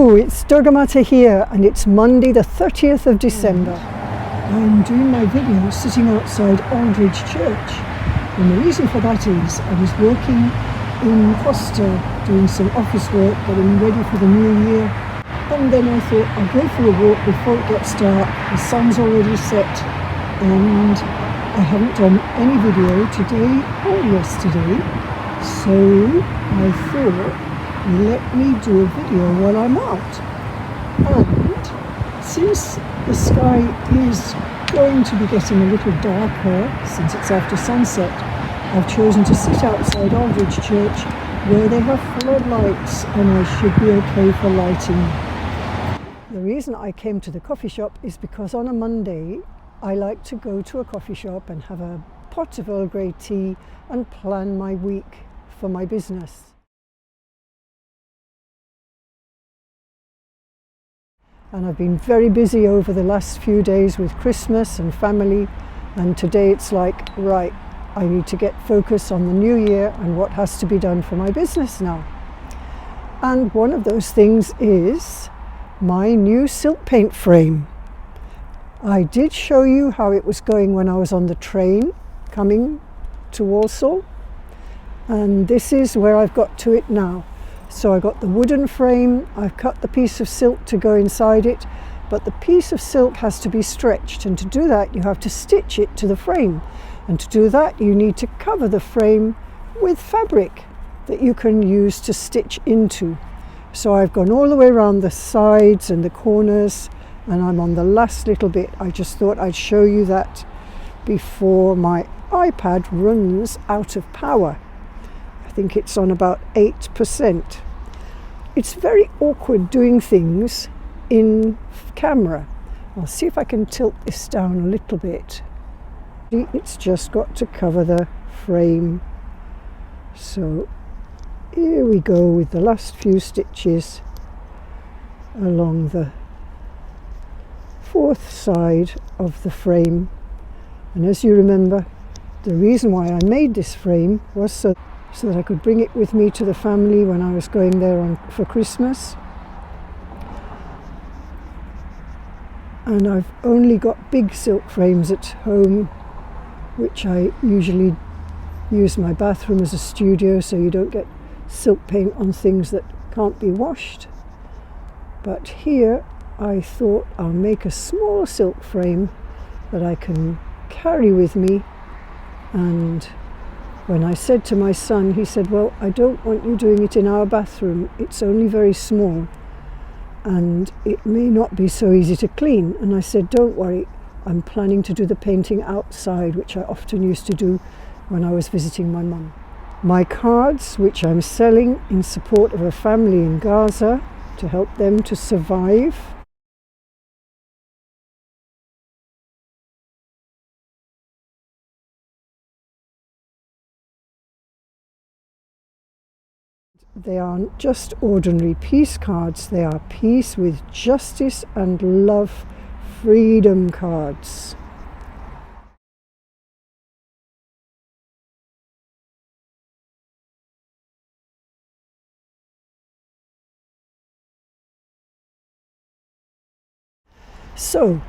Hello, it's DurgaMata here, and it's Monday the 30th of December. I'm doing my video sitting outside Aldridge Church, and the reason for that is I was working in Costa doing some office work, getting ready for the new year, and then I thought I'll go for a walk before it gets dark. The sun's already set, and I haven't done any video today or yesterday, so I thought, let me do a video while I'm out. And since the sky is going to be getting a little darker since it's after sunset, I've chosen to sit outside Aldridge Church where they have floodlights, and I should be okay for lighting. The reason I came to the coffee shop is because on a Monday I like to go to a coffee shop and have a pot of Earl Grey tea and plan my week for my business. And I've been very busy over the last few days with Christmas and family, and today it's like, right, I need to get focus on the new year and what has to be done for my business now. And one of those things is my new silk paint frame. I did show you how it was going when I was on the train coming to Walsall, and this is where I've got to it now. So I got the wooden frame, I've cut the piece of silk to go inside it, but the piece of silk has to be stretched, and to do that you have to stitch it to the frame, and to do that you need to cover the frame with fabric that you can use to stitch into. So I've gone all the way around the sides and the corners, and I'm on the last little bit. I just thought I'd show you that before my iPad runs out of power. I think it's on about 8%. It's very awkward doing things in camera. I'll see if I can tilt this down a little bit. It's just got to cover the frame. So here we go with the last few stitches along the fourth side of the frame. And as you remember, the reason why I made this frame was so that I could bring it with me to the family when I was going there for Christmas. And I've only got big silk frames at home, which I usually use my bathroom as a studio, so you don't get silk paint on things that can't be washed. But here I thought I'll make a small silk frame that I can carry with me. And when I said to my son, he said, well, I don't want you doing it in our bathroom. It's only very small and it may not be so easy to clean. And I said, don't worry, I'm planning to do the painting outside, which I often used to do when I was visiting my mum. My cards, which I'm selling in support of a family in Gaza to help them to survive. They aren't just ordinary peace cards, they are peace with justice and love freedom cards. So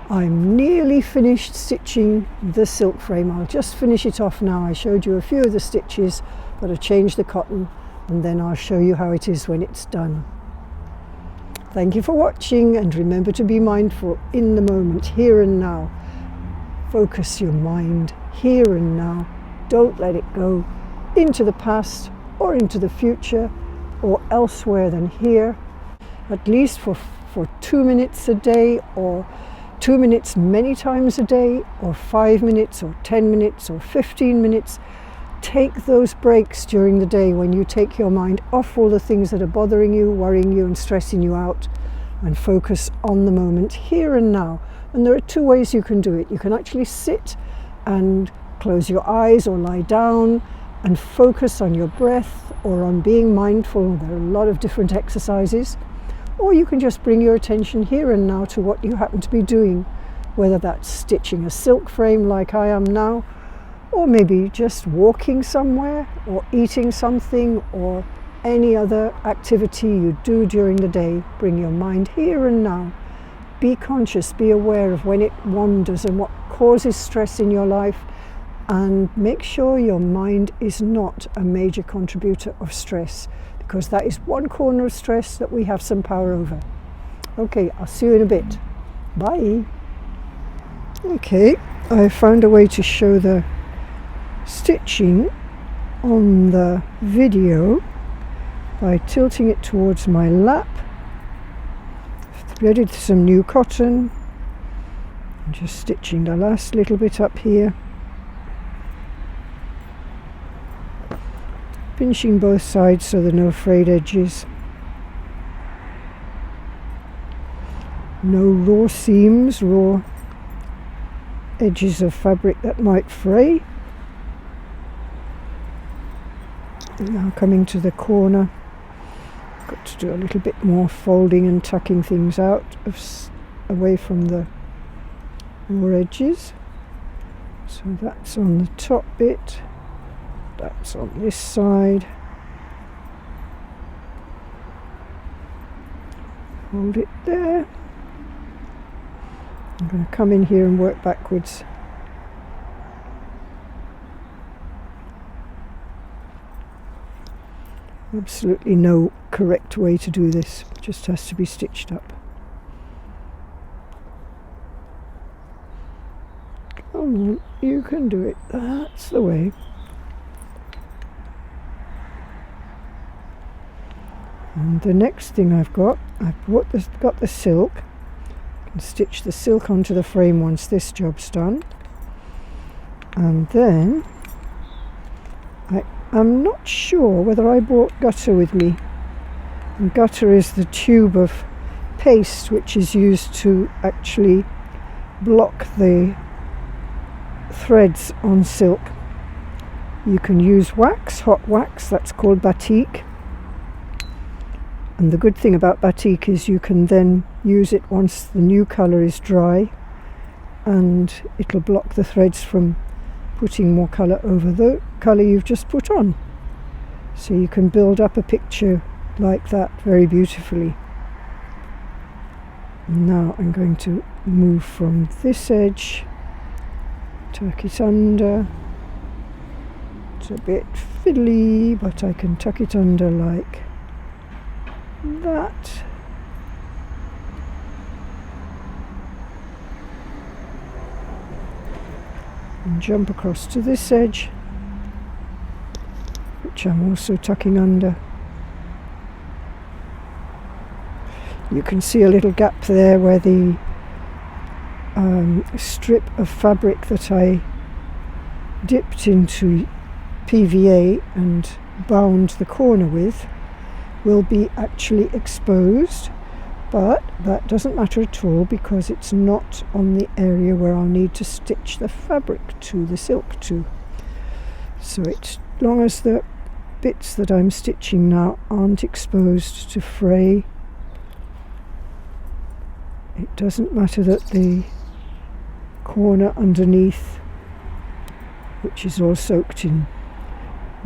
I'm nearly finished stitching the silk frame. I'll just finish it off now. I showed you a few of the stitches, but I changed the cotton, and then I'll show you how it is when it's done. Thank you for watching, and remember to be mindful in the moment, here and now. Focus your mind here and now. Don't let it go into the past or into the future or elsewhere than here. At least for 2 minutes a day, or 2 minutes many times a day, or 5 minutes or 10 minutes or 15 minutes. Take those breaks during the day when you take your mind off all the things that are bothering you, worrying you and stressing you out, and focus on the moment here and now. And there are two ways you can do it. You can actually sit and close your eyes or lie down and focus on your breath or on being mindful. There are a lot of different exercises. Or you can just bring your attention here and now to what you happen to be doing, whether that's stitching a silk frame like I am now, or maybe just walking somewhere, or eating something, or any other activity you do during the day, bring your mind here and now. Be conscious, be aware of when it wanders and what causes stress in your life, and make sure your mind is not a major contributor of stress, because that is one corner of stress that we have some power over. Okay, I'll see you in a bit. Bye. Okay, I found a way to show the stitching on the video by tilting it towards my lap. Threaded some new cotton and just stitching the last little bit up here, pinching both sides so there are no frayed edges, no raw seams, raw edges of fabric that might fray. And now coming to the corner, got to do a little bit more folding and tucking things out away from the raw edges. So that's on the top bit, that's on this side. Hold it there. I'm going to come in here and work backwards. Absolutely no correct way to do this, it just has to be stitched up. Come on, you can do it, that's the way. And the next thing I've got the silk. I can stitch the silk onto the frame once this job's done. And then I'm not sure whether I brought gutter with me. And gutter is the tube of paste which is used to actually block the threads on silk. You can use wax, hot wax, that's called batik. And the good thing about batik is you can then use it once the new colour is dry, and it'll block the threads from putting more colour over the colour you've just put on. So you can build up a picture like that very beautifully. Now I'm going to move from this edge, tuck it under. It's a bit fiddly, but I can tuck it under like that. And jump across to this edge, which I'm also tucking under. You can see a little gap there where the strip of fabric that I dipped into PVA and bound the corner with will be actually exposed, but that doesn't matter at all because it's not on the area where I'll need to stitch the fabric to, the silk to. So as long as the bits that I'm stitching now aren't exposed to fray, it doesn't matter that the corner underneath, which is all soaked in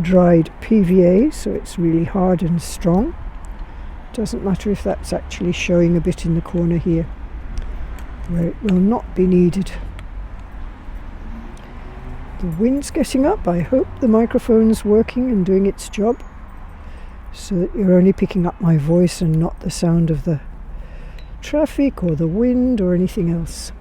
dried PVA, so it's really hard and strong. Doesn't matter if that's actually showing a bit in the corner here where it will not be needed. The wind's getting up. I hope the microphone's working and doing its job so that you're only picking up my voice and not the sound of the traffic or the wind or anything else.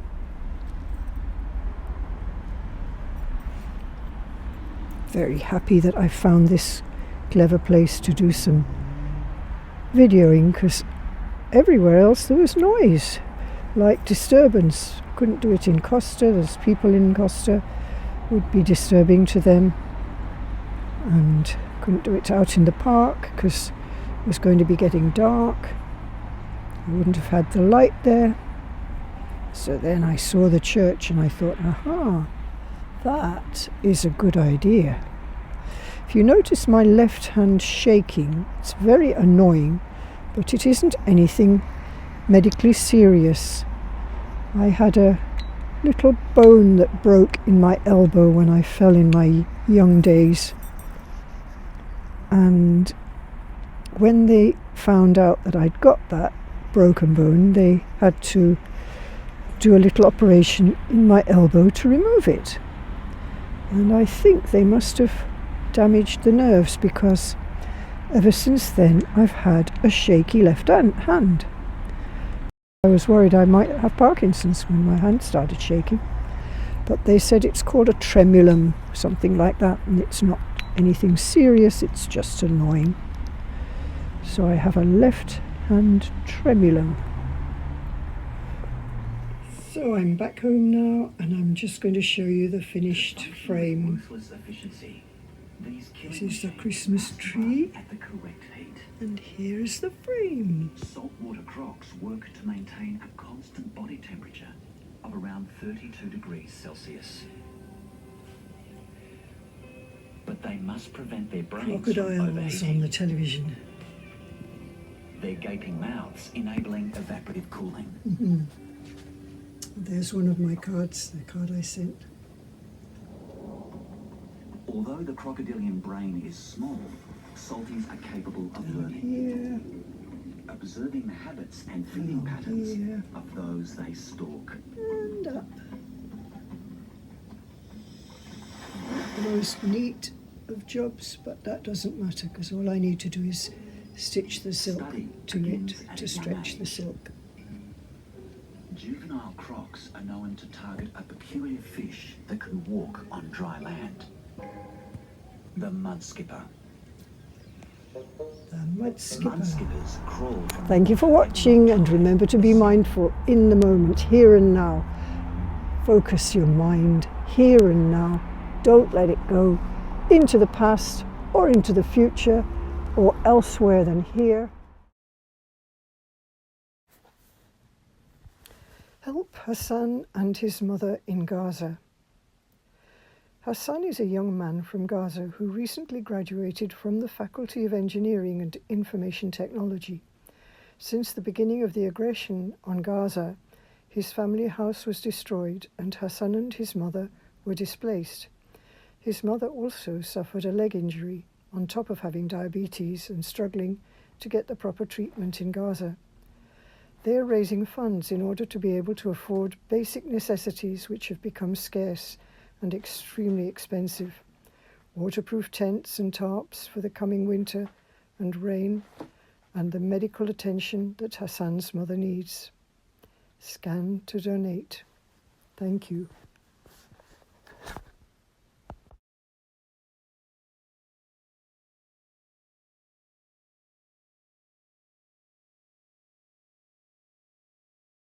Very happy that I found this clever place to do some videoing, because everywhere else there was noise, like disturbance. Couldn't do it in Costa, there's people in Costa, would be disturbing to them, and couldn't do it out in the park because it was going to be getting dark. I wouldn't have had the light there. So then I saw the church and I thought, aha, that is a good idea. If you notice my left hand shaking, it's very annoying, but it isn't anything medically serious. I had a little bone that broke in my elbow when I fell in my young days, and when they found out that I'd got that broken bone, they had to do a little operation in my elbow to remove it. And I think they must have damaged the nerves, because ever since then I've had a shaky left hand. I was worried I might have Parkinson's when my hand started shaking, but they said it's called a tremulum, something like that, and it's not anything serious, it's just annoying. So I have a left hand tremulum. So I'm back home now, and I'm just going to show you the finished frame. This is the Christmas tree, and here is the frame. Saltwater crocs work to maintain a constant body temperature of around 32 degrees Celsius. But they must prevent their brains from Crocodiles overheating. on the television. Their gaping mouths enabling evaporative cooling. Mm-hmm. There's one of my cards, the card I sent. Although the crocodilian brain is small, salties are capable of Down learning, here, observing the habits and feeding down patterns here, of those they stalk. and up. The most neat of jobs, but that doesn't matter, because all I need to do is stitch the silk Study to begins it at to a young stretch the age. silk. Juvenile crocs are known to target a peculiar fish that can walk on dry land. The mud skipper. The mud skipper. Mud skippers crawl from Thank you for watching, and remember to be mindful in the moment, here and now. Focus your mind here and now. Don't let it go into the past or into the future or elsewhere than here. Help Hassan and his mother in Gaza. Hassan is a young man from Gaza who recently graduated from the Faculty of Engineering and Information Technology. Since the beginning of the aggression on Gaza, his family house was destroyed and Hassan and his mother were displaced. His mother also suffered a leg injury, on top of having diabetes and struggling to get the proper treatment in Gaza. They are raising funds in order to be able to afford basic necessities which have become scarce and extremely expensive. Waterproof tents and tarps for the coming winter and rain, and the medical attention that Hassan's mother needs. Scan to donate. Thank you.